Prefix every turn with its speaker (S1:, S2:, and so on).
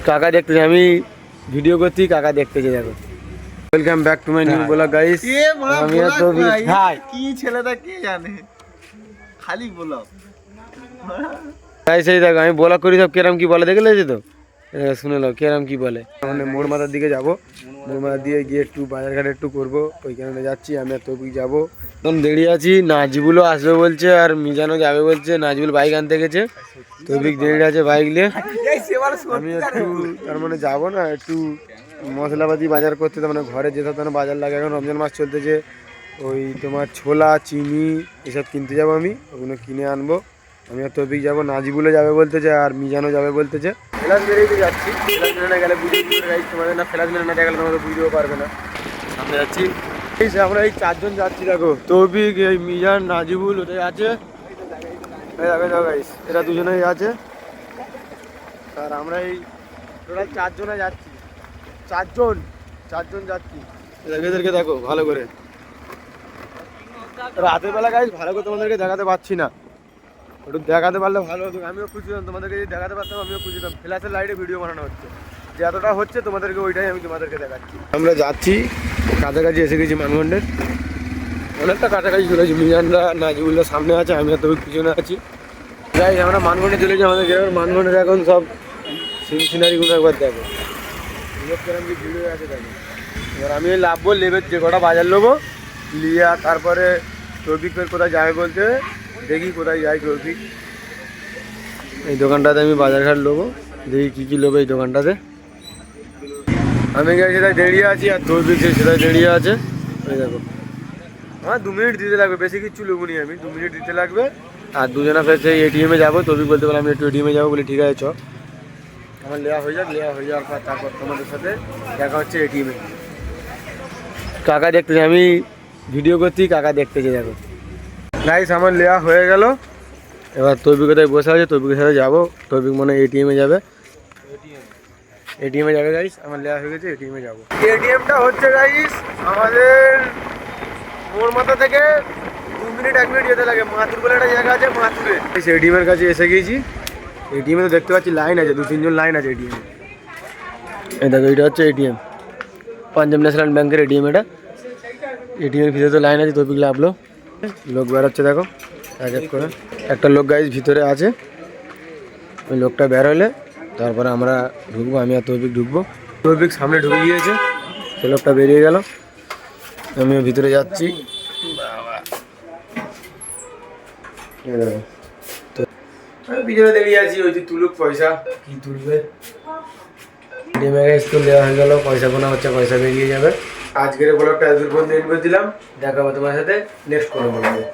S1: কাকা দেখতেছি, আমি ভিডিও করছি, কাকা দেখতেছি। দেখো, welcome back to my new blog guys. আমি তো ভাই
S2: কি ছেলেটা কে জানে, খালি ব্লগ
S1: গাইস। এই দেখো, আমি ব্লগ করি, সব কেরাম কি বলে দেখে লেগেছে তো। শুনে নাও কেরাম কি বলে। মানে মোড় মাথার দিকে যাবো, মোড় মাথার দিয়ে গিয়ে একটু বাজার ঘাট একটু করবো, ওইখানে যাচ্ছি। আমি আর তৌফিক যাবো, তখন দেরি আছি। নাজিবুলও আসবে বলছে, আর মিজানও যাবে বলছে। নাজিবুল বাইক আনতে গেছে, তৌফিক দেরি আছে বাইক নিয়ে। আমি একটু তার মানে যাবো না, একটু মশলাপাতি বাজার করতে। তার মানে ঘরে যেসব মানে বাজার লাগে, এখন রমজান মাস চলতেছে, ওই তোমার ছোলা চিনি এসব কিনতে যাবো। আমি ওগুলো কিনে আনবো। আমি আর তৌফিক যাবো, নাজিবুলও যাবে বলতেছে, আর মিজানও যাবে বলতেছে। ফেলাস মেরেই যাচ্ছি, ফেলাস মেরে না গেলে বুঝে তোমাদের না, ফেলাস মেরে না গেলে তোমাদের বুঝতেও পারবে না। সামনে যাচ্ছি, আমরা এই চারজন যাচ্ছি। দেখো, তৌফিক, এই মিজান, নাজিবুল ওটাই আছে। এরা দুজনেই আছে, আর আমরা এই টোটাল চারজনে যাচ্ছি। চারজন যাচ্ছি। এদেরকে দেখো ভালো করে, রাতের বেলা গাইস ভালো করে তোমাদেরকে দেখাতে পারছি না। একটু দেখাতে পারলে ভালো হতো, আমিও খুশি হতাম। তোমাদেরকে যদি দেখাতে পারতাম আমিও খুশি হতাম। ফ্ল্যাশের লাইটে ভিডিও বানানো হচ্ছে, যে এতটা হচ্ছে তোমাদেরকে ওইটাই আমি তোমাদেরকে দেখাচ্ছি। আমরা যাচ্ছি, কাছাকাছি এসে গেছি মানগন্ডের, অনেকটা কাছাকাছি চলে গেছি। মিজানরা নাজিবুল্লাহ সামনে আছে, আমি আর তবে পিছনে আছি। গাইস আমরা মানগন্ডে চলেছি। আমাদের গ্রামের মানগন্ডের এখন সব সিনারিগুলো একবার দেখো, কিরকম কি ভিড় হয়ে আছে দেখো। এবার আমি লাভবো, লেবের যে কটা বাজার নেবো লিয়া, তারপরে তৌফিকের কোথায় যাবে বলতে, দেখি কোথায় যাই তৌফিক। এই দোকানটাতে আমি বাজার ঘাট নেবো, দেখি কী কী নেবো এই দোকানটাতে। আমি সেটাই দাঁড়িয়ে আছি, আর তৌফিক সেটাই দাঁড়িয়ে আছে। ওই দেখো, আমার 2 মিনিট দিতে লাগবে, বেশি কিছু নেবো নি আমি, 2 মিনিট দিতে লাগবে। আর দুজনা ফের সেই এটিএমে যাবো। তৌফিক বলতে পারে আমি একটু এটিএমে যাবো, বলে ঠিক আছে চ। আমার লেয়া হয়ে যাওয়ার পর তারপর তোমাদের সাথে দেখা হচ্ছে এটিএমে। কাকা দেখতেছি, আমি ভিডিও করছি, কাকা দেখতেছি। দেখো গাইস, আমার লেয়া হয়ে গেল। এবার তৌফিক কোথায় বসে আছে, তৌফিকের সাথে যাবো। তৌফিক মনে হয় এটিএমে যাবে, এটিএমে যাবে গাইস। আমার লেয়া হয়ে গেছে, এটিএমে যাবো। এটিএমটা হচ্ছে গাইস আমাদের মোড় মাথা থেকে 2 মিনিট 1 মিনিট যেতে লাগে। মাথুর বলে একটা জায়গা আছে, মাথুরে। এটিএমের কাছে এসে গিয়েছি। এটিএমে তো দেখতে পাচ্ছি লাইন আছে, 2-3 জন লাইন আছে এটিএমে। এই দেখো, এটা হচ্ছে এটিএম, পাঞ্জাব ন্যাশনাল ব্যাংকের এটিএম। এটা এটিএমের ভিতরে তো লাইন আছে। তৌফিক লাভলো, লোক বেরোচ্ছে দেখো এক এক করে। একটা লোক গাইজ ভিতরে আছে, ওই লোকটা বেরোলে তারপরে আমরা ঢুকবো। আমি আর তৌফিক ঢুকবো। তৌফিক সামনে ঢুকে গিয়েছে, সে লোকটা বেরিয়ে গেল, আমিও ভিতরে যাচ্ছি। আমি পিছনে দাঁড়িয়ে আছি, ওই যে তুলুক পয়সা, কি তুলবে। এটিএমে তো দেওয়া হয়ে গেল, পয়সা গোনা হচ্ছে, পয়সা বেরিয়ে যাবে। আজকের ব্লগটা এত পর্যন্ত এন্ড করে দিলাম। দেখা হবে তোমার সাথে নেক্সট কোনো ব্লগে।